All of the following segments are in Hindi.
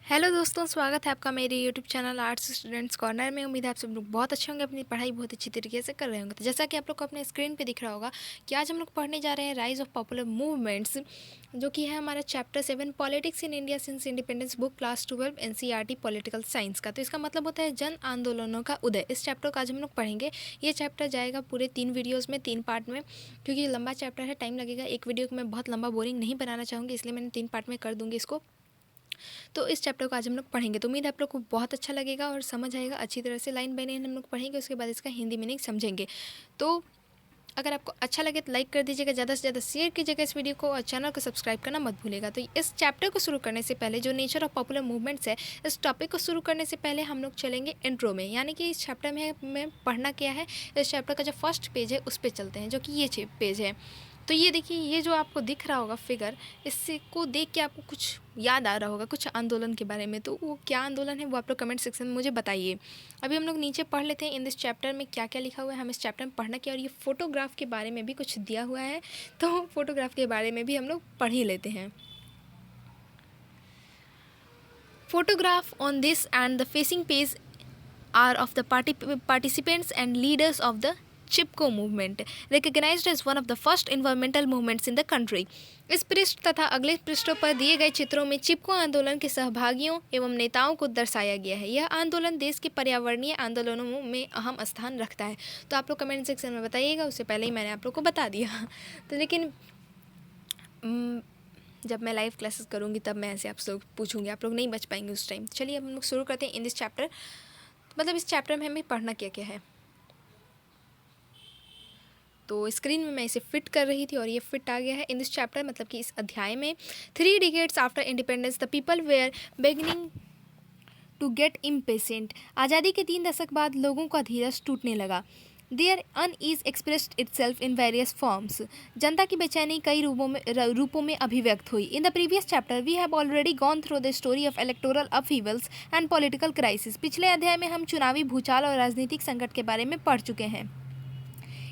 हेलो दोस्तों, स्वागत है आपका मेरे YouTube channel arts students corner में। उम्मीद है आप सब लोग बहुत अच्छे होंगे, अपनी पढ़ाई बहुत अच्छी तरीके से कर रहे होंगे। तो जैसा कि आप लोग को अपने स्क्रीन पे दिख रहा होगा कि आज हम लोग पढ़ने जा रहे हैं राइज ऑफ पॉपुलर मूवमेंट्स, जो कि है हमारा chapter 7 politics in India since independence, book class 12 NCERT political science का। तो इसका मतलब होता है जन आंदोलनों का उदय। इस चैप्टर को आज हम लोग पढ़ेंगे। ये चैप्टर जाएगा पूरे 3 वीडियोज़ में, 3 पार्ट में, क्योंकि लंबा चैप्टर है, टाइम लगेगा। एक वीडियो को मैं बहुत लंबा बोरिंग नहीं बनाना चाहूँगी, इसलिए मैंने 3 पार्ट में कर दूँगी इसको। तो इस चैप्टर को आज हम लोग पढ़ेंगे। तो उम्मीद है आप लोग को बहुत अच्छा लगेगा और समझ आएगा अच्छी तरह से। लाइन बाय लाइन हम लोग पढ़ेंगे, उसके बाद इसका हिंदी मीनिंग समझेंगे। तो अगर आपको अच्छा लगे तो लाइक कर दीजिएगा, ज़्यादा से ज़्यादा शेयर कीजिएगा इस वीडियो को और चैनल को सब्सक्राइब करना मत भूलिएगा। तो इस चैप्टर को शुरू करने से पहले, जो नेचर ऑफ पॉपुलर मूवमेंट्स है, इस टॉपिक को शुरू करने से पहले हम लोग चलेंगे इंट्रो में, यानी कि इस चैप्टर में पढ़ना क्या है। इस चैप्टर का जो फर्स्ट पेज है उस पर चलते हैं, जो कि ये पेज है। तो ये देखिए, ये जो आपको दिख रहा होगा फिगर, इससे को देख के आपको कुछ याद आ रहा होगा कुछ आंदोलन के बारे में। तो वो क्या आंदोलन है वो आप लोग कमेंट सेक्शन में मुझे बताइए। अभी हम लोग नीचे पढ़ लेते हैं इन दिस चैप्टर में क्या क्या लिखा हुआ है, हम इस चैप्टर में पढ़ना क्या। और ये फोटोग्राफ के बारे में भी कुछ दिया हुआ है, तो फोटोग्राफ के बारे में भी हम लोग पढ़ ही लेते हैं। Photograph on this and the facing page are of the participants and leaders of the Chipko movement, recognized as one of the first environmental movements in the country। इस पृष्ठ तथा अगले पृष्ठों पर दिए गए चित्रों में चिपको आंदोलन के सहभागियों एवं नेताओं को दर्शाया गया है। यह आंदोलन देश के पर्यावरणीय आंदोलनों में अहम स्थान रखता है। तो आप लोग कमेंट सेक्शन में बताइएगा, उससे पहले ही मैंने आप लोग को बता दिया। तो लेकिन जब मैं लाइव क्लासेस करूँगी तब मैं ऐसे आप लोग पूछूंगी, आप लोग नहीं बच पाएंगे उस टाइम। चलिए अब हम लोग शुरू करते हैं इन दिस चैप्टर। मतलब इस चैप्टर में हमें पढ़ना क्या क्या है। तो स्क्रीन में मैं इसे फिट कर रही थी और ये फिट आ गया है। इन दिस चैप्टर मतलब कि इस अध्याय में 3 decades after independence the people were beginning to get impatient. आज़ादी के 3 दशक बाद लोगों का धीरज टूटने लगा। There unease expressed itself in various forms. जनता की बेचैनी कई रूपों में अभिव्यक्त हुई। In the previous chapter we have already gone through the story of electoral upheavals and political crisis. पिछले अध्याय में हम चुनावी भूचाल और राजनीतिक संकट के बारे में पढ़ चुके हैं।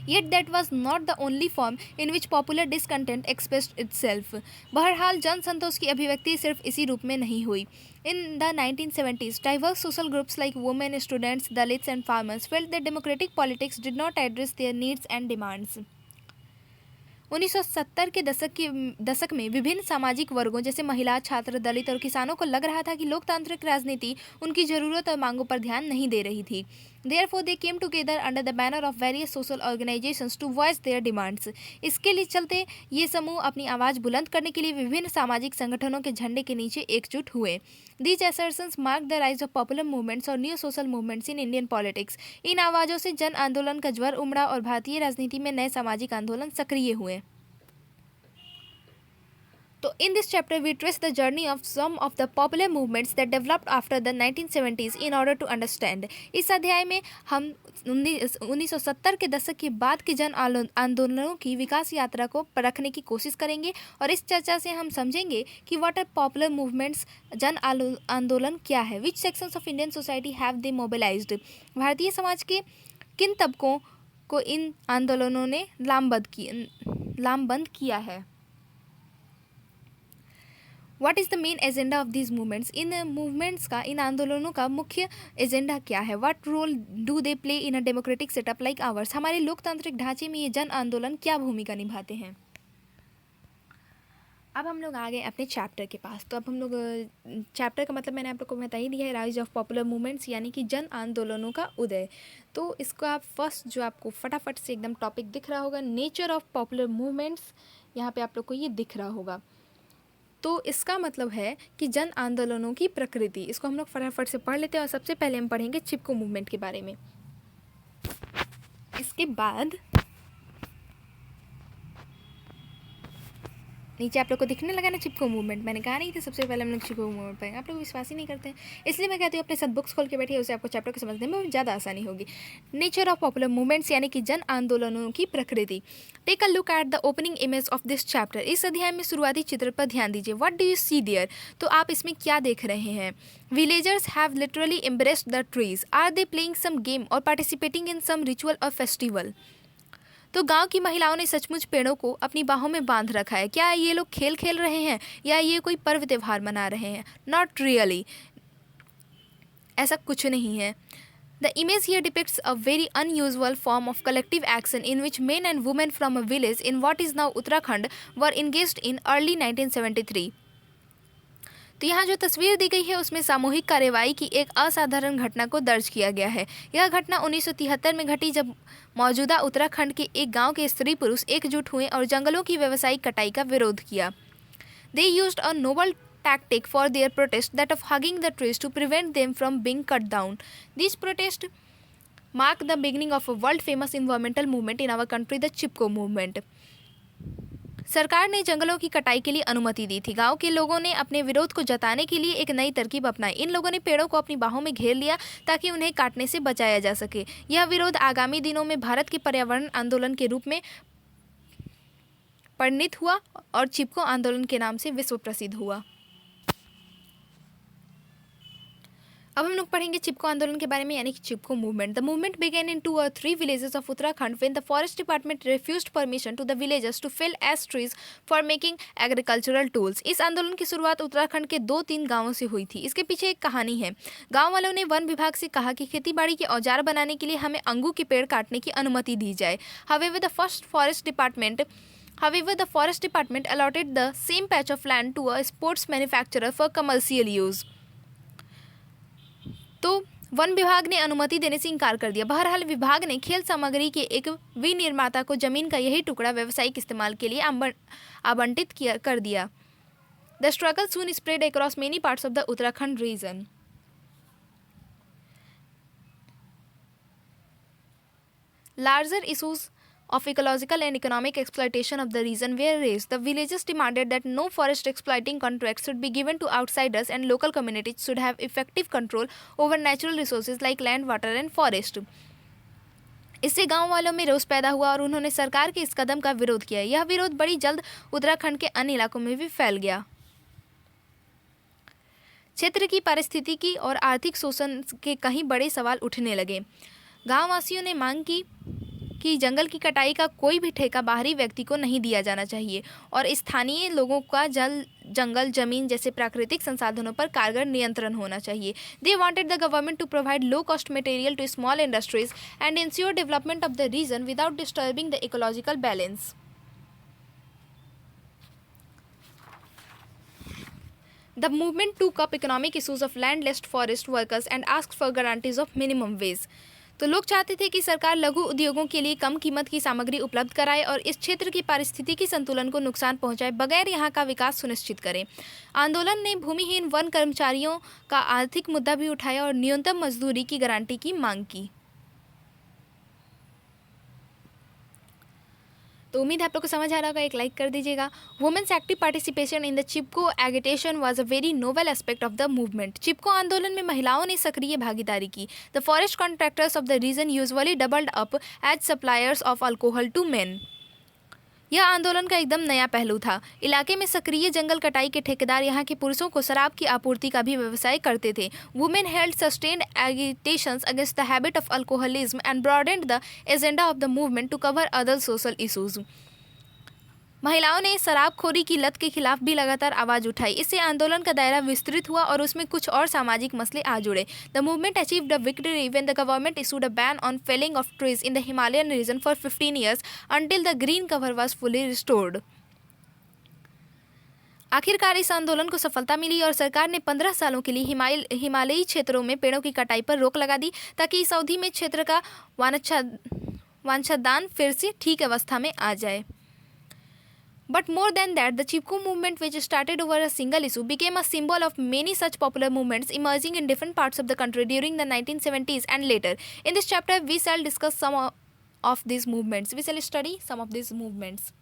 Yet that was not the only form in which popular discontent expressed itself। बहरहाल जन संतोष की अभिव्यक्ति सिर्फ इसी रूप में नहीं हुई। In the 1970s, diverse social groups like women, students, Dalits and farmers felt that democratic politics did not address their needs and demands। 1970 के दशक में विभिन्न सामाजिक वर्गों जैसे महिला, छात्र, दलित और किसानों को लग रहा था कि लोकतांत्रिक राजनीति उनकी जरूरत और मांगों पर ध्यान नहीं दे रही थी। Therefore, they came together under the banner of various social organizations to voice their demands। इसके लिए चलते ये समूह अपनी आवाज़ बुलंद करने के लिए विभिन्न सामाजिक संगठनों के झंडे के नीचे एकजुट हुए। These assertions marked the rise of popular movements और new social movements in Indian politics। इन आवाज़ों से जन आंदोलन का ज्वर उमड़ा और भारतीय राजनीति में नए सामाजिक आंदोलन सक्रिय हुए। तो in this chapter we trace the journey of some of the popular movements that developed after the 1970s in order to understand. इस अध्याय में हम 1970 के दशक के बाद के जन आंदोलनों की विकास यात्रा को परखने की कोशिश करेंगे और इस चर्चा से हम समझेंगे कि व्हाट आर पॉपुलर मूवमेंट्स, जन आंदोलन क्या है, which sections of Indian society have they mobilised. भारतीय समाज के किन तबकों को इन आंदोलनों ने लामबंद किया है। What is the main agenda of this movements. इन मूवमेंट्स का, इन आंदोलनों का मुख्य एजेंडा क्या है। What role do they play in a democratic setup like ours. हमारे लोकतांत्रिक ढांचे में ये जन आंदोलन क्या भूमिका निभाते हैं। अब हम लोग आ गए अपने चैप्टर के पास। तो अब हम लोग चैप्टर का मतलब मैंने आप लोग को बता ही दिया है, राइज ऑफ पॉपुलर मूवमेंट्स यानी कि जन आंदोलनों का उदय। तो इसको आप फर्स्ट जो आपको फटाफट से एकदम टॉपिक दिख रहा होगा, नेचर ऑफ पॉपुलर मूवमेंट्स, यहाँ पे आप लोग को ये दिख रहा होगा। तो इसका मतलब है कि जन आंदोलनों की प्रकृति। इसको हम लोग फटाफट से पढ़ लेते हैं और सबसे पहले हम पढ़ेंगे चिपको मूवमेंट के बारे में। इसके बाद नीचे आप लोग को दिखने लगा ना चिपको मूवमेंट। मैंने कहा नहीं था सबसे पहले हम लोग चिपको मूवमेंट पढ़ेंगे, आप लोग विश्वास ही नहीं करते हैं, इसलिए मैं कहती हूँ अपने साथ बुक्स खोल के बैठिए, उससे आपको चैप्टर को समझने में ज़्यादा आसानी होगी। नेचर ऑफ पॉपुलर मूवमेंट्स यानी कि जन आंदोलनों की प्रकृति। Take a look at the opening image of this chapter. इस अध्याय में शुरुआती चित्र पर ध्यान दीजिए। What do you see there. तो आप इसमें क्या देख रहे हैं। Villagers have literally embraced the trees. Are they playing some game और पार्टिसिपेटिंग इन सम रिचुअल और फेस्टिवल। तो गांव की महिलाओं ने सचमुच पेड़ों को अपनी बाहों में बांध रखा है। क्या ये लोग खेल खेल रहे हैं या ये कोई पर्व त्योहार मना रहे हैं? नॉट रियली, ऐसा कुछ नहीं है। The image here depicts a very unusual form of collective action in which men and women from a village in what is now Uttarakhand were engaged in early 1973. तो यहाँ जो तस्वीर दी गई है उसमें सामूहिक कार्रवाई की एक असाधारण घटना को दर्ज किया गया है। यह घटना 1973 में घटी जब मौजूदा उत्तराखंड के एक गांव के स्त्री पुरुष एकजुट हुए और जंगलों की व्यावसायिक कटाई का विरोध किया। They used a noble tactic for their protest, that of hugging the trees to prevent them from being cut down. These protests mark the beginning of a world-famous environmental movement in our country, the Chipko movement. सरकार ने जंगलों की कटाई के लिए अनुमति दी थी। गांव के लोगों ने अपने विरोध को जताने के लिए एक नई तरकीब अपनाई। इन लोगों ने पेड़ों को अपनी बाहों में घेर लिया ताकि उन्हें काटने से बचाया जा सके। यह विरोध आगामी दिनों में भारत के पर्यावरण आंदोलन के रूप में परिणित हुआ और चिपको आंदोलन के नाम से विश्व प्रसिद्ध हुआ। अब हम लोग पढ़ेंगे चिपको आंदोलन के बारे में, यानी कि Chipko movement. The movement began in 2 or 3 villages of Uttarakhand when the forest department refused permission to the villagers to fell ash trees for making agricultural tools. इस आंदोलन की शुरुआत उत्तराखंड के 2-3 गांवों से हुई थी। इसके पीछे एक कहानी है। गांव वालों ने वन विभाग से कहा कि खेतीबाड़ी के औजार बनाने के लिए हमें अंगू के पेड़ काटने की अनुमति दी जाए। However, the forest department allotted the same patch of land to a sports manufacturer for commercial use. तो वन विभाग ने अनुमति देने से इनकार कर दिया। बहरहाल विभाग ने खेल सामग्री के एक विनिर्माता को जमीन का यही टुकड़ा व्यावसायिक इस्तेमाल के लिए आवंटित कर दिया। The struggle soon spread across many parts of the Uttarakhand region. Larger issues of ecological and economic exploitation of the region were raised. The villagers demanded that no forest exploiting contracts should be given to outsiders and local communities should have effective control over natural resources like land, water and forest. इससे गांव वालों में रोष पैदा हुआ और उन्होंने सरकार के इस कदम का विरोध किया। यह विरोध बड़ी जल्द उत्तराखंड के अन्य इलाकों में भी फैल गया। क्षेत्र की पारिस्थितिकी और आर्थिक शोषण के कई बड़े सवाल उठने लगे। गाँव वासियों ने मांग की कि जंगल की कटाई का कोई भी ठेका बाहरी व्यक्ति को नहीं दिया जाना चाहिए और स्थानीय लोगों का जंगल, जमीन जैसे प्राकृतिक संसाधनों पर कारगर नियंत्रण होना चाहिए। They wanted the government to provide low-cost material to small industries and ensure development of the region without disturbing the ecological balance. The movement took up economic issues of landless forest workers and asked for guarantees of minimum wage. तो लोग चाहते थे कि सरकार लघु उद्योगों के लिए कम कीमत की सामग्री उपलब्ध कराए और इस क्षेत्र की पारिस्थितिकी संतुलन को नुकसान पहुंचाए बगैर यहां का विकास सुनिश्चित करे। आंदोलन ने भूमिहीन वन कर्मचारियों का आर्थिक मुद्दा भी उठाया और न्यूनतम मजदूरी की गारंटी की मांग की। तो उम्मीद है आप लोग को समझ आ रहा होगा, एक लाइक कर दीजिएगा। Women's active participation in the Chipko agitation was a very novel aspect of the movement. Chipko आंदोलन में महिलाओं ने सक्रिय भागीदारी की। The forest contractors of the region usually doubled up as suppliers of alcohol to men. यह आंदोलन का एकदम नया पहलू था। इलाके में सक्रिय जंगल कटाई के ठेकेदार यहाँ के पुरुषों को शराब की आपूर्ति का भी व्यवसाय करते थे। Women held sustained agitations against the habit of alcoholism and broadened the agenda of the movement to cover other social issues. महिलाओं ने शराबखोरी की लत के खिलाफ भी लगातार आवाज़ उठाई। इससे आंदोलन का दायरा विस्तृत हुआ और उसमें कुछ और सामाजिक मसले आ जुड़े। The movement achieved a victory when the government issued a ban on felling of trees in the Himalayan region for 15 years until the green cover was fully restored. आखिरकार इस आंदोलन को सफलता मिली और सरकार ने 15 सालों के लिए हिमालयी क्षेत्रों में पेड़ों की कटाई पर रोक लगा दी ताकि इस अवधि में क्षेत्र का वांछादान फिर से ठीक अवस्था में आ जाए। But more than that, the Chipko movement, which started over a single issue, became a symbol of many such popular movements emerging in different parts of the country during the 1970s and later. In this chapter, we shall discuss some of these movements. We shall study some of these movements.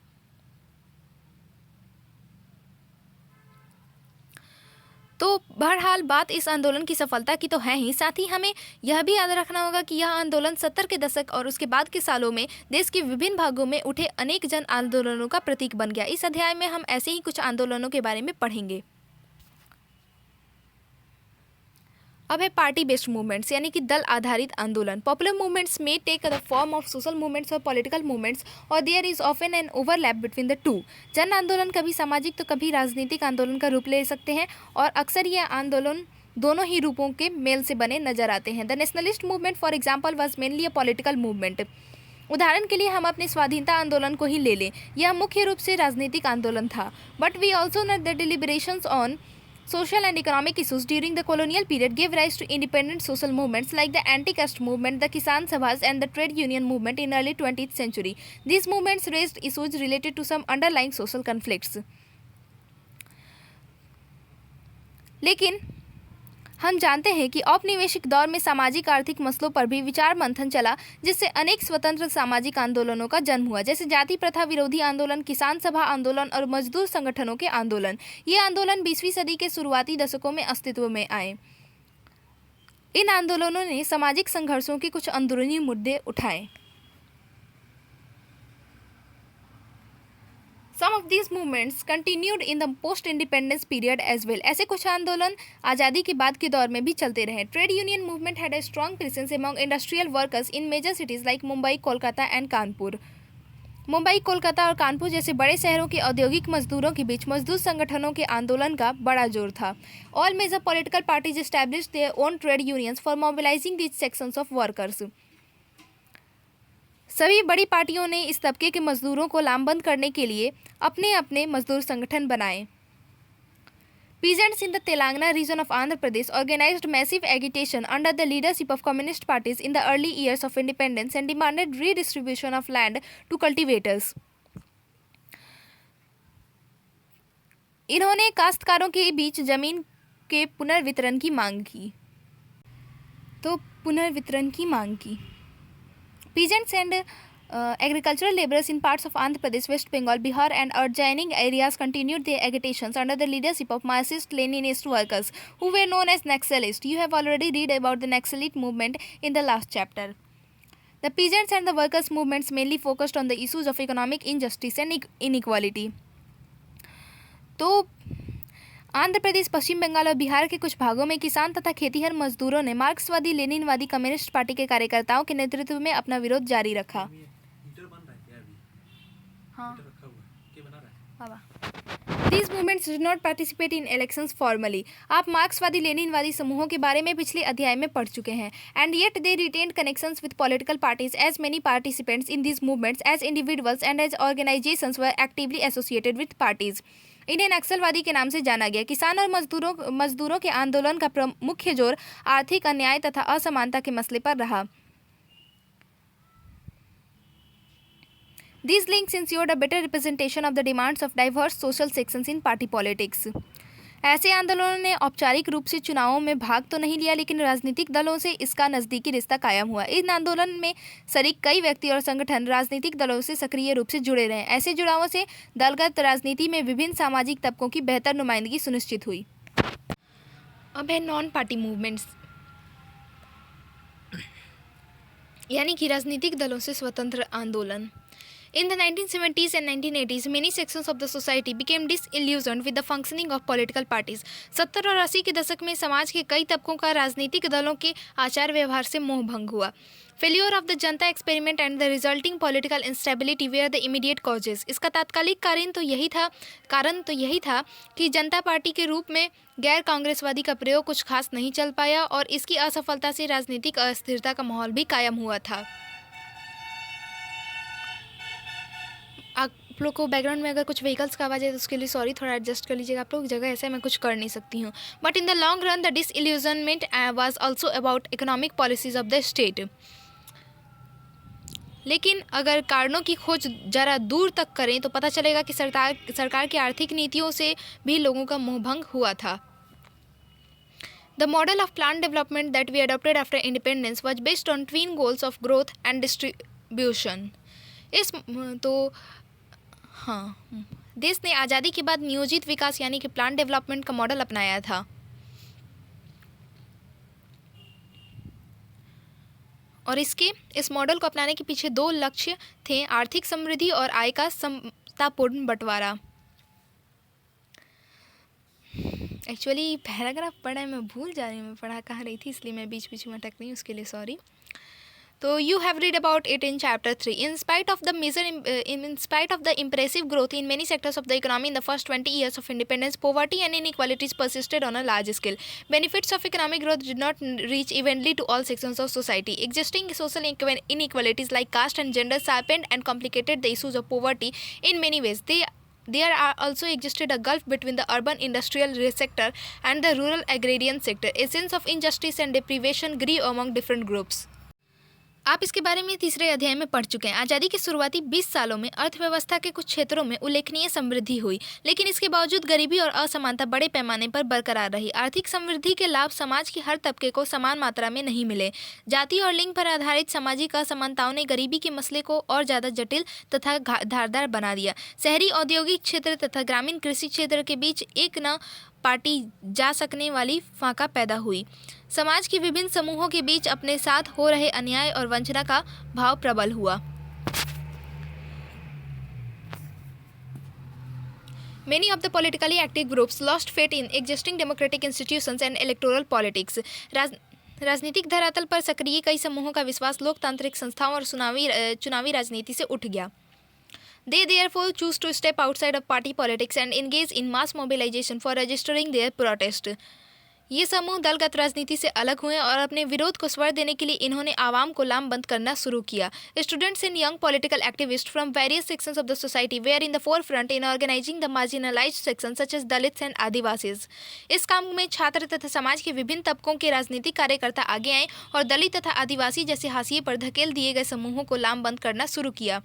तो बहरहाल बात इस आंदोलन की सफलता की तो है ही, साथ ही हमें यह भी याद रखना होगा कि यह आंदोलन 70 के दशक और उसके बाद के सालों में देश के विभिन्न भागों में उठे अनेक जन आंदोलनों का प्रतीक बन गया। इस अध्याय में हम ऐसे ही कुछ आंदोलनों के बारे में पढ़ेंगे। अब है पार्टी बेस्ड मूवमेंट्स यानी कि दल आधारित आंदोलन। Popular movements may take the form of social movements और पॉलिटिकल मूवमेंट्स और there is often an overlap between the two. जन आंदोलन कभी सामाजिक तो कभी राजनीतिक आंदोलन का रूप ले सकते हैं और अक्सर ये आंदोलन दोनों ही रूपों के मेल से बने नजर आते हैं। The nationalist movement for example was mainly a political movement. उदाहरण के लिए हम अपने स्वाधीनता आंदोलन को ही ले लें, यह मुख्य रूप से राजनीतिक आंदोलन था। But we also know the deliberations on social and economic issues during the colonial period gave rise to independent social movements like the anti-caste movement, the Kisan Sabhas, and the trade union movement in early 20th century. These movements raised issues related to some underlying social conflicts. लेकिन हम जानते हैं कि औपनिवेशिक दौर में सामाजिक आर्थिक मसलों पर भी विचार मंथन चला, जिससे अनेक स्वतंत्र सामाजिक आंदोलनों का जन्म हुआ, जैसे जाति प्रथा विरोधी आंदोलन, किसान सभा आंदोलन और मजदूर संगठनों के आंदोलन। ये आंदोलन 20वीं सदी के शुरुआती दशकों में अस्तित्व में आए। इन आंदोलनों ने सामाजिक संघर्षों के कुछ अंदरूनी मुद्दे उठाए। Some of these movements continued in the post-independence period as well. ऐसे कुछ आंदोलन आज़ादी के बाद के दौर में भी चलते रहे। Trade union movement had a strong presence among industrial workers in major cities like Mumbai, Kolkata and Kanpur. Mumbai, Kolkata और कानपुर जैसे बड़े शहरों के औद्योगिक मजदूरों के बीच मजदूर संगठनों के आंदोलन का बड़ा जोर था। All major political parties established their own trade unions for mobilizing these sections of workers. सभी बड़ी पार्टियों ने इस तबके के मजदूरों को लामबंद करने के लिए अपने अपने मजदूर संगठन बनाए। Peasants in the Telangana region of Andhra Pradesh organized massive agitation under the leadership of communist parties in the early years of independence and demanded redistribution of land to cultivators. इन्होंने काश्तकारों के बीच जमीन के पुनर्वितरण की मांग की। Peasants and agricultural laborers in parts of Andhra Pradesh, West Bengal, Bihar and adjoining areas continued their agitations under the leadership of Marxist-Leninist workers who were known as Naxalists. You have already read about the Naxalite movement in the last chapter. The peasants and the workers movements mainly focused on the issues of economic injustice and inequality. तो आंध्र प्रदेश, पश्चिम बंगाल और बिहार के कुछ भागों में किसान तथा खेतीहर मजदूरों ने मार्क्सवादी लेनिनवादी कम्युनिस्ट पार्टी के कार्यकर्ताओं के नेतृत्व में अपना विरोध जारी रखा। These movements did not participate in elections formally. आप मार्क्सवादी लेनिनवादी समूहों के बारे में पिछले अध्याय में पढ़ चुके हैं। And yet they retained connections with political parties as many participants in these movements as individuals and as organizations were actively associated with parties. इन्हें नक्सलवादी के नाम से जाना गया। किसान और मजदूरों के आंदोलन का मुख्य जोर आर्थिक अन्याय तथा असमानता के मसले पर रहा। These links ensured a better representation of the demands of diverse social sections in party politics. ऐसे आंदोलनों ने औपचारिक रूप से चुनावों में भाग तो नहीं लिया, लेकिन राजनीतिक दलों से इसका नज़दीकी रिश्ता कायम हुआ। इन आंदोलन में शरीक कई व्यक्ति और संगठन राजनीतिक दलों से सक्रिय रूप से जुड़े रहे। ऐसे जुड़ावों से दलगत राजनीति में विभिन्न सामाजिक तबकों की बेहतर नुमाइंदगी सुनिश्चित हुई। अब है नॉन पार्टी मूवमेंट्स, यानी कि राजनीतिक दलों से स्वतंत्र आंदोलन। In the 1970s and 1980s, many sections of the society became disillusioned with the functioning of political parties. 70 और 80 के दशक में समाज के कई तबकों का राजनीतिक दलों के आचार व्यवहार से मोह भंग हुआ। Failure of the Janata experiment and the resulting political instability were the immediate causes. इसका तात्कालिक कारण तो यही था कि जनता पार्टी के रूप में गैर कांग्रेसवादी का प्रयोग कुछ खास नहीं चल पाया और इसकी असफलता से राजनीतिक अस्थिरता का माहौल भी कायम हुआ था। आप लोग को बैकग्राउंड में अगर कुछ व्हीकल्स का आवाज़ है तो उसके लिए सॉरी, थोड़ा एडजस्ट कर लीजिएगा। आप लोग जगह ऐसा है मैं कुछ कर नहीं सकती हूँ। But in the long run the disillusionment was also about economic policies of the state. लेकिन अगर कारणों की खोज ज़रा दूर तक करें तो पता चलेगा कि सरकार की आर्थिक नीतियों से भी लोगों का मोहभंग हुआ था। The model of planned development that we adopted after independence was based on twin goals of growth and distribution. देश ने आज़ादी के बाद नियोजित विकास यानी कि प्लान डेवलपमेंट का मॉडल अपनाया था और इस मॉडल को अपनाने के पीछे दो लक्ष्य थे, आर्थिक समृद्धि और आय का समतापूर्ण बंटवारा। एक्चुअली पैराग्राफ पढ़ा है, मैं भूल जा रही हूँ मैं पढ़ा कहाँ रही थी, इसलिए मैं बीच बीच में अटक रही हूँ, उसके लिए sorry. So you have read about it in chapter 3. In spite of the impressive growth in many sectors of the economy in the first 20 years of independence, poverty and inequalities persisted on a large scale. Benefits of economic growth did not reach evenly to all sections of society. Existing social inequalities like caste and gender sharpened and complicated the issues of poverty in many ways. There are also existed a gulf between the urban industrial sector and the rural agrarian sector. A sense of injustice and deprivation grew among different groups. आप इसके बारे में तीसरे अध्याय में पढ़ चुके हैं. आज़ादी के शुरुआती 20 सालों में अर्थव्यवस्था के कुछ क्षेत्रों में उल्लेखनीय समृद्धि हुई, लेकिन इसके बावजूद गरीबी और असमानता बड़े पैमाने पर बरकरार रही. आर्थिक समृद्धि के लाभ समाज के हर तबके को समान मात्रा में नहीं मिले. जाति और लिंग पर आधारित सामाजिक असमानताओं ने गरीबी के मसले को और ज़्यादा जटिल तथा धारदार बना दिया. शहरी औद्योगिक क्षेत्र तथा ग्रामीण कृषि क्षेत्र के बीच एक न पाटी जा सकने वाली फाका पैदा हुई. समाज के विभिन्न समूहों के बीच अपने साथ हो रहे अन्याय और वंचना का भाव प्रबल हुआ. Many of the politically active groups lost faith in existing democratic institutions and electoral politics. राजनीतिक धरातल पर सक्रिय कई समूहों का विश्वास लोकतांत्रिक संस्थाओं और चुनावी राजनीति से उठ गया. They therefore choose to step outside of party politics and engage in mass mobilization for registering their protest. ये समूह दलगत राजनीति से अलग हुए और अपने विरोध को स्वर देने के लिए इन्होंने आवाम को लामबंद करना शुरू किया. Students and young political activists from various sections of the society were in the forefront in organizing the marginalized sections such as Dalits and Adivasis. इस काम में छात्र तथा समाज के विभिन्न तबकों के राजनीतिक कार्यकर्ता आगे आए और दलित तथा आदिवासी जैसे हाशिए पर धकेल दिए गए समूहों को लामबंद करना शुरू किया.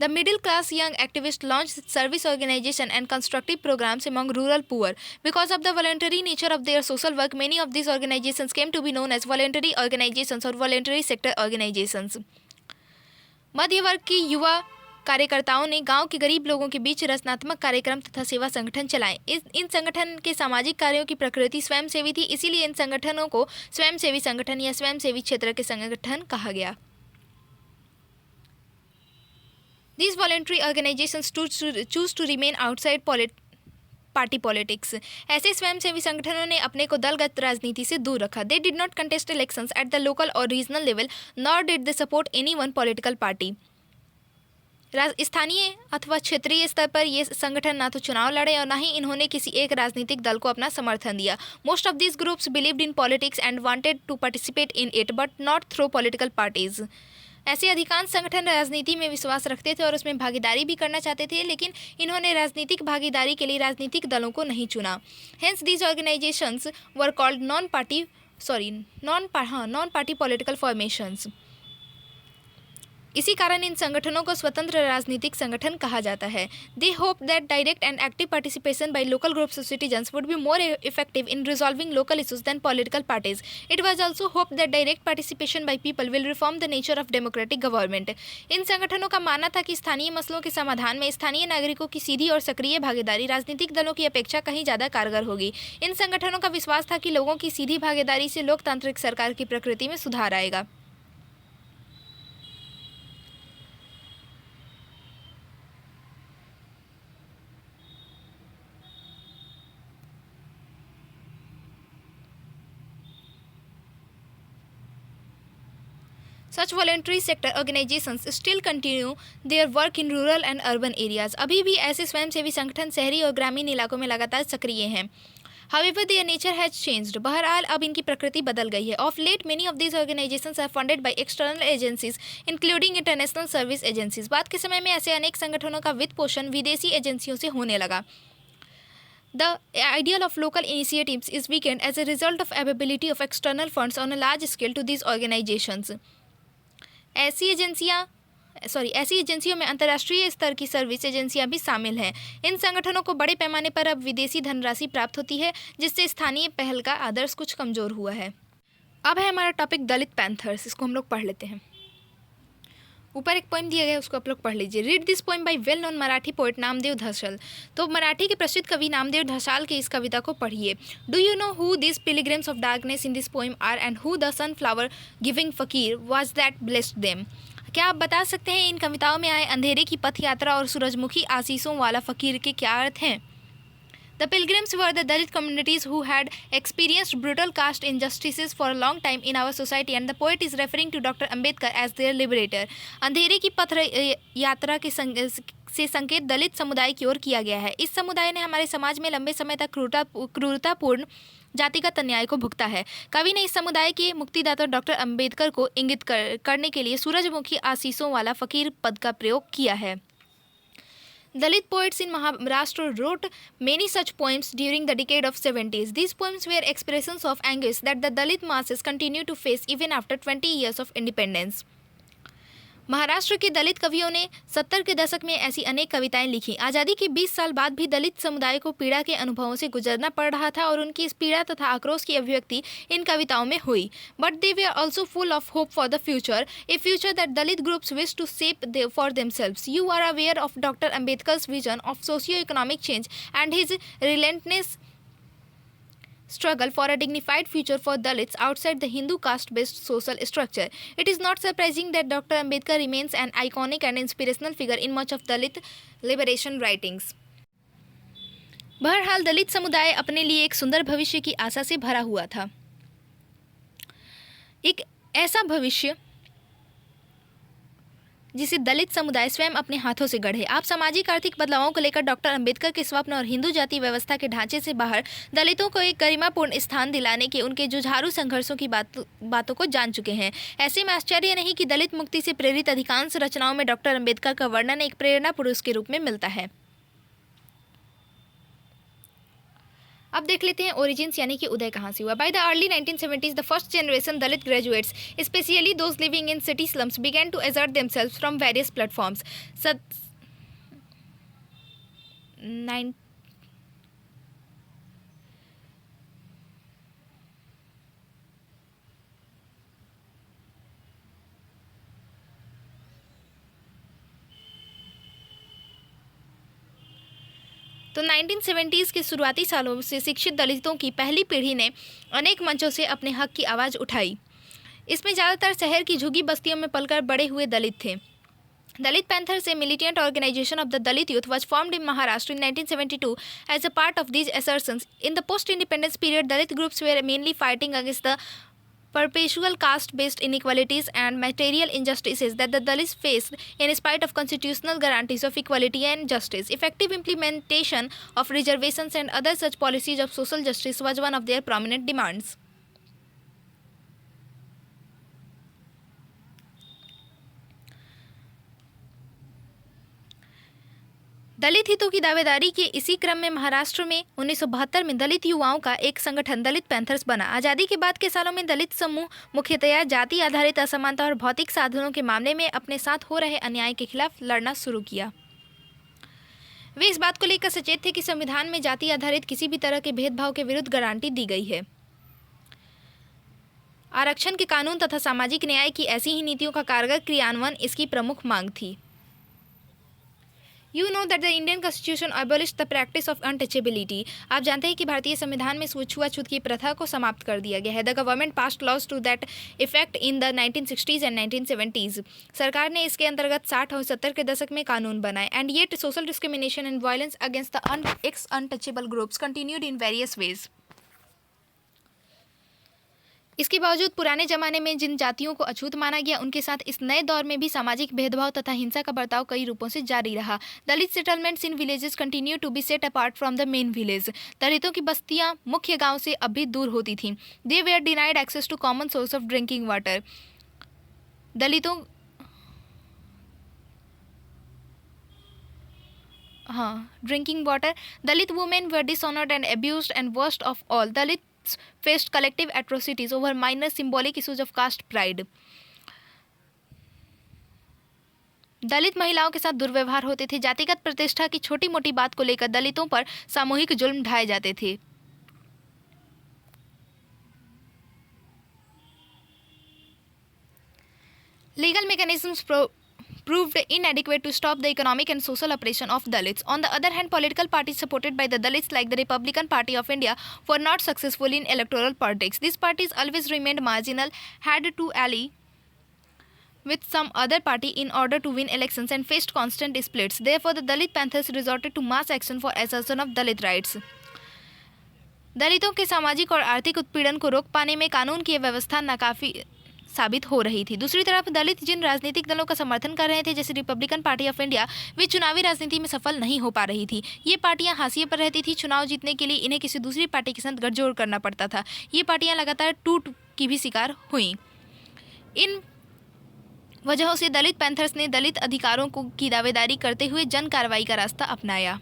The middle-class young activists launched service organization and constructive programs among rural poor. Because of the voluntary nature of their social work, many of these organizations came to be known as voluntary organizations or voluntary sector organizations. मध्य वर्ग की युवा कार्यकर्ताओं ने गांव के गरीब लोगों के बीच रचनात्मक कार्यक्रम तथा सेवा संगठन चलाए. इन संगठन के सामाजिक कार्यों की प्रकृति स्वयंसेवी थी, इसीलिए इन संगठनों को स्वयंसेवी संगठन या स्वयंसेवी क्षेत्र के संगठन कहा गया. These voluntary organizations choose to remain outside party politics. ऐसे स्वयंसेवी संगठनों ने अपने को दलगत राजनीति से दूर रखा. They did not contest elections at the local or regional level, nor did they support any one political party. स्थानीय अथवा क्षेत्रीय स्तर पर ये संगठन ना तो चुनाव लड़े और ना ही इन्होंने किसी एक राजनीतिक दल को अपना समर्थन दिया. Most of these groups believed in politics and wanted to participate in it, but not through political parties. ऐसे अधिकांश संगठन राजनीति में विश्वास रखते थे और उसमें भागीदारी भी करना चाहते थे, लेकिन इन्होंने राजनीतिक भागीदारी के लिए राजनीतिक दलों को नहीं चुना. Hence these organizations were called non-party political formations. इसी कारण इन संगठनों को स्वतंत्र राजनीतिक संगठन कहा जाता है. They hoped that direct and active participation by local groups of citizens would be more effective in resolving local issues than political parties. It was also hoped that direct participation by people will reform the nature of democratic government. इन संगठनों का मानना था कि स्थानीय मसलों के समाधान में स्थानीय नागरिकों की सीधी और सक्रिय भागीदारी राजनीतिक दलों की अपेक्षा कहीं ज़्यादा कारगर होगी. इन संगठनों का विश्वास था कि लोगों की सीधी भागीदारी से लोकतांत्रिक सरकार की प्रकृति में सुधार आएगा. Such voluntary sector organizations still continue their work in rural and urban areas. अभी भी ऐसे स्वयंसेवी संगठन शहरी और ग्रामीण इलाकों में लगातार सक्रिय हैं. However, their nature has changed. बहरहाल अब इनकी प्रकृति बदल गई है. Of late, many of these organizations are funded by external agencies, including international service agencies. बाद के समय में ऐसे अनेक संगठनों का वित्त पोषण विदेशी एजेंसियों से होने लगा. The ideal of local initiatives is weakened as a result of availability of external funds on a large scale to these organizations. ऐसी एजेंसियों में अंतर्राष्ट्रीय स्तर की सर्विस एजेंसियां भी शामिल हैं. इन संगठनों को बड़े पैमाने पर अब विदेशी धनराशि प्राप्त होती है, जिससे स्थानीय पहल का आदर्श कुछ कमज़ोर हुआ है. अब है हमारा टॉपिक दलित पैंथर्स. इसको हम लोग पढ़ लेते हैं. ऊपर एक पोइम दिया गया है, उसको आप लोग पढ़ लीजिए. Read this poem by well known Marathi poet Namdeo Dhasal. तो मराठी के प्रसिद्ध कवि नामदेव धसाल की इस कविता को पढ़िए. Do you know who this pilgrims of darkness in this poem are and who the sunflower giving fakir was that blessed them. क्या आप बता सकते हैं इन कविताओं में आए अंधेरे की पथ यात्रा और सूरजमुखी आशीषों वाला फकीर के क्या अर्थ हैं. The pilgrims were the Dalit communities who had experienced brutal caste injustices for a long time in our society, and the poet is referring to Dr. Ambedkar as their liberator. अंधेरे की पथ यात्रा के से संकेत दलित समुदाय की ओर किया गया है। इस समुदाय ने हमारे समाज में लंबे समय तक क्रूरतापूर्ण जातिगत अन्याय को भुगता है। कवि ने इस समुदाय के मुक्तिदाता डॉक्टर अंबेडकर को इंगित करने के लिए सूरजमुखी आशीषों वाला फकीर पद का प्रयोग किया है। Dalit poets in Maharashtra wrote many such poems during the decade of 70s. These poems were expressions of anguish that the Dalit masses continue to face even after 20 years of independence. Maharashtra के दलित कवियों ने 70 के दशक में ऐसी अनेक कविताएं लिखी। आज़ादी के 20 साल बाद भी दलित समुदाय को पीड़ा के अनुभवों से गुजरना पड़ रहा था और उनकी इस पीड़ा तथा आक्रोश की अभिव्यक्ति इन कविताओं में हुई। But they were also full of hope for the future, a future that Dalit groups wish to shape for themselves. You are aware of doctor Ambedkar's vision of socio economic change and his relentless struggle for a dignified future for Dalits outside the Hindu caste-based social structure. It is not surprising that Dr. Ambedkar remains an iconic and inspirational figure in much of Dalit liberation writings. बहरहाल दलित समुदाय अपने लिए एक सुंदर भविष्य की आशा से भरा हुआ था। एक ऐसा भविष्य जिसे दलित समुदाय स्वयं अपने हाथों से गढ़े। आप सामाजिक आर्थिक बदलावों को लेकर डॉक्टर अंबेडकर के स्वप्न और हिंदू जाति व्यवस्था के ढांचे से बाहर दलितों को एक गरिमापूर्ण स्थान दिलाने के उनके जुझारू संघर्षों की बातों को जान चुके हैं। ऐसे में आश्चर्य नहीं कि दलित मुक्ति से प्रेरित अधिकांश रचनाओं में डॉक्टर अंबेडकर का वर्णन एक प्रेरणा पुरुष के रूप में मिलता है। अब देख लेते हैं ओरिजिन्स यानी कि उदय कहाँ से हुआ। By the early 1970s the first generation Dalit graduates especially those living in city slums began to assert themselves from various platforms. तो 1970s के शुरुआती सालों से शिक्षित दलितों की पहली पीढ़ी ने अनेक मंचों से अपने हक की आवाज़ उठाई। इसमें ज़्यादातर शहर की झुग्गी बस्तियों में पलकर बड़े हुए दलित थे। Dalit Panthers, a militant organization of the Dalit youth, was formed in Maharashtra in 1972 as a part of these assertions. In the post-independence period, Dalit groups were mainly fighting against the perpetual caste-based inequalities and material injustices that the Dalits faced in spite of constitutional guarantees of equality and justice. Effective implementation of reservations and other such policies of social justice was one of their prominent demands. दलित हितों की दावेदारी के इसी क्रम में महाराष्ट्र में 1972 में दलित युवाओं का एक संगठन दलित पैंथर्स बना। आज़ादी के बाद के सालों में दलित समूह मुख्यतया जाति आधारित असमानता और भौतिक साधनों के मामले में अपने साथ हो रहे अन्याय के खिलाफ लड़ना शुरू किया। वे इस बात को लेकर सचेत थे कि संविधान में जाति आधारित किसी भी तरह के भेदभाव के विरुद्ध गारंटी दी गई है। आरक्षण के कानून तथा सामाजिक न्याय की ऐसी ही नीतियों का कारगर क्रियान्वयन इसकी प्रमुख मांग थी। You know that the Indian Constitution abolished the practice of untouchability. आप जानते हैं कि भारतीय संविधान में छुआछूत की प्रथा को समाप्त कर दिया गया है। The government passed laws to that effect in the 1960s and 1970s. सरकार ने इसके अंतर्गत 60 और 70 के दशक में कानून बनाए। And yet social discrimination and violence against the untouchable groups continued in various ways. इसके बावजूद पुराने जमाने में जिन जातियों को अछूत माना गया उनके साथ इस नए दौर में भी सामाजिक भेदभाव तथा हिंसा का बर्ताव कई रूपों से जारी रहा। Dalit settlements in villages continue to be set apart from the main village. दलितों की बस्तियां मुख्य गांव से अब भी दूर होती थीं। They were denied access to common source of drinking water. Drinking water. Dalit women were dishonoured and abused and worst of all Dalit faced collective atrocities over minor symbolic issues of caste pride. दलित महिलाओं के साथ दुर्व्यवहार होते थे। जातिगत प्रतिष्ठा की छोटी मोटी बात को लेकर दलितों पर सामूहिक जुल्म ढाए जाते थे। Legal mechanisms proved inadequate to stop the economic and social oppression of Dalits. On the other hand, political parties supported by the Dalits like the Republican Party of India were not successful in electoral politics. These parties always remained marginal, had to ally with some other party in order to win elections and faced constant splits. Therefore, the Dalit Panthers resorted to mass action for assertion of Dalit rights. दलितों के सामाजिक और आर्थिक उत्पीड़न को रोक पाने में कानून की व्यवस्था नाकाफी साबित हो रही थी। दूसरी तरफ दलित जिन राजनीतिक दलों का समर्थन कर रहे थे, जैसे रिपब्लिकन पार्टी ऑफ इंडिया, वे चुनावी राजनीति में सफल नहीं हो पा रही थी। ये पार्टियां हाशिए पर रहती थी। चुनाव जीतने के लिए इन्हें किसी दूसरी पार्टी के साथ गठजोड़ करना पड़ता था। ये पार्टियां लगातार टूट की भी शिकार हुई। इन वजहों से दलित पैंथर्स ने दलित अधिकारों की दावेदारी करते हुए जन कार्रवाई का रास्ता अपनाया।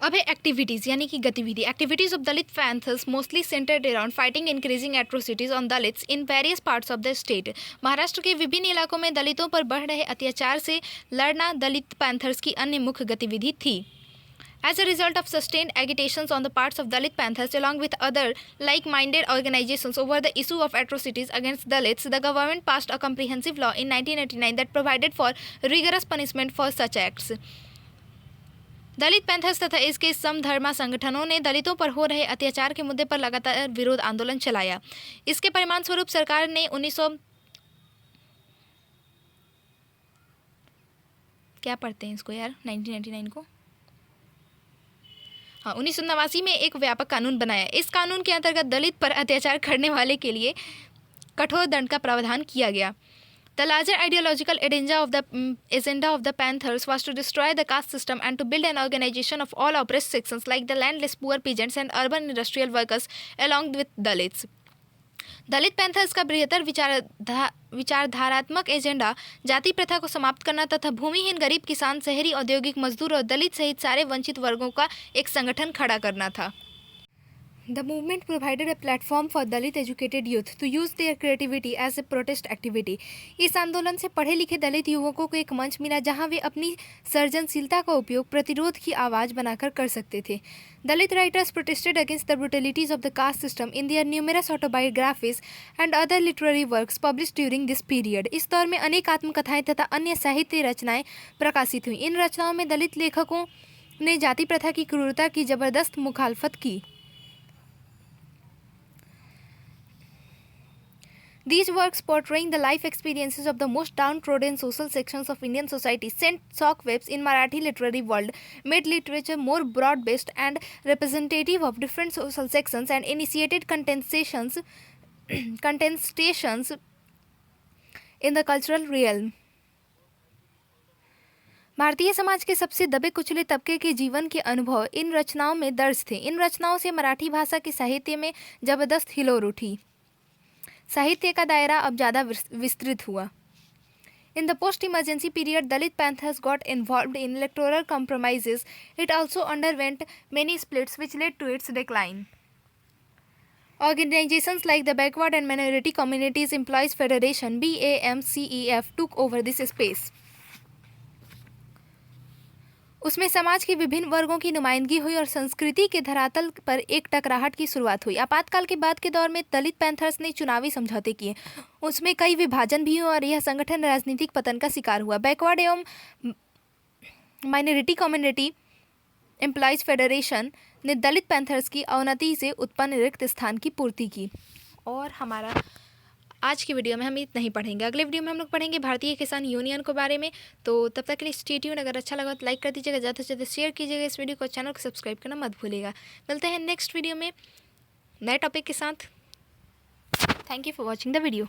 अब है एक्टिविटीज़ यानी कि गतिविधि। Activities of Dalit panthers mostly centred around fighting increasing atrocities on Dalits in various parts of the state. Maharashtra के विभिन्न इलाकों में दलितों पर बढ़ रहे अत्याचार से लड़ना दलित पैंथर्स की अन्य मुख्य गतिविधि थी। As a result of sustained agitations on the parts of Dalit Panthers along with other like-minded organizations over the issue of atrocities against Dalits, the government passed a comprehensive law in 1989 that provided for rigorous punishment for such acts. Dalit panthers तथा इसके समधर्मा संगठनों ने दलितों पर हो रहे अत्याचार के मुद्दे पर लगातार विरोध आंदोलन चलाया। इसके परिणाम स्वरूप सरकार ने 1989 को 1989 में एक व्यापक कानून बनाया। इस कानून के अंतर्गत दलित पर अत्याचार करने वाले के लिए कठोर दंड का प्रावधान किया गया। The larger ideological agenda of the Panthers was to destroy the caste system and to build an organization of all oppressed sections like the landless poor peasants and urban industrial workers along with Dalits. Dalit panthers का बृहत्तर विचारधारात्मक एजेंडा जाति प्रथा को समाप्त करना तथा भूमिहीन गरीब किसान, शहरी औद्योगिक मजदूर और दलित सहित सारे वंचित वर्गों का एक संगठन खड़ा करना था। The movement provided a platform for Dalit educated youth to use their creativity as a protest activity. इस आंदोलन से पढ़े लिखे दलित युवकों को एक मंच मिला जहां वे अपनी सर्जनशीलता का उपयोग प्रतिरोध की आवाज़ बनाकर कर सकते थे। Dalit writers protested against the brutalities of the caste system in their numerous autobiographies and other literary works published during this period. इस दौर में अनेक आत्मकथाएं तथा अन्य साहित्य रचनाएं प्रकाशित हुई। इन रचनाओं में दलित लेखकों ने जाति प्रथा की क्रूरता की जबरदस्त मुखालफत की। These works, portraying the life experiences of the most downtrodden social sections of Indian society, sent shockwaves in Marathi literary world, made literature more broad-based and representative of different social sections, and initiated contestations in the cultural realm. भारतीय समाज के सबसे दबे कुचले तबके के जीवन के अनुभव इन रचनाओं में दर्ज थे। इन रचनाओं से मराठी भाषा के साहित्य में जबरदस्त हिलोर उठी। साहित्य का दायरा अब ज़्यादा विस्तृत हुआ। In the post-emergency period, Dalit Panthers got involved in electoral compromises. It also underwent many splits which led to its decline. Organizations like the Backward and Minority Communities Employees Federation (BAMCEF) took over this space. उसमें समाज के विभिन्न वर्गों की नुमाइंदगी हुई और संस्कृति के धरातल पर एक टकराहट की शुरुआत हुई। आपातकाल के बाद के दौर में दलित पैंथर्स ने चुनावी समझौते किए। उसमें कई विभाजन भी हुए और यह संगठन राजनीतिक पतन का शिकार हुआ। बैकवर्ड एवं माइनॉरिटी कम्युनिटी एम्प्लॉयज़ फेडरेशन ने दलित पैंथर्स की अवनति से उत्पन्न रिक्त स्थान की पूर्ति की। और हमारा आज की वीडियो में हम इतना ही पढ़ेंगे। अगले वीडियो में हम लोग पढ़ेंगे भारतीय किसान यूनियन के बारे में। तो तब तक के लिए स्टे ट्यून्ड। अगर अच्छा लगा तो लाइक कर दीजिएगा, ज़्यादा से ज़्यादा शेयर कीजिएगा इस वीडियो को, चैनल को सब्सक्राइब करना मत भूलिएगा। मिलते हैं नेक्स्ट वीडियो में नए टॉपिक के साथ। Thank you for watching the video.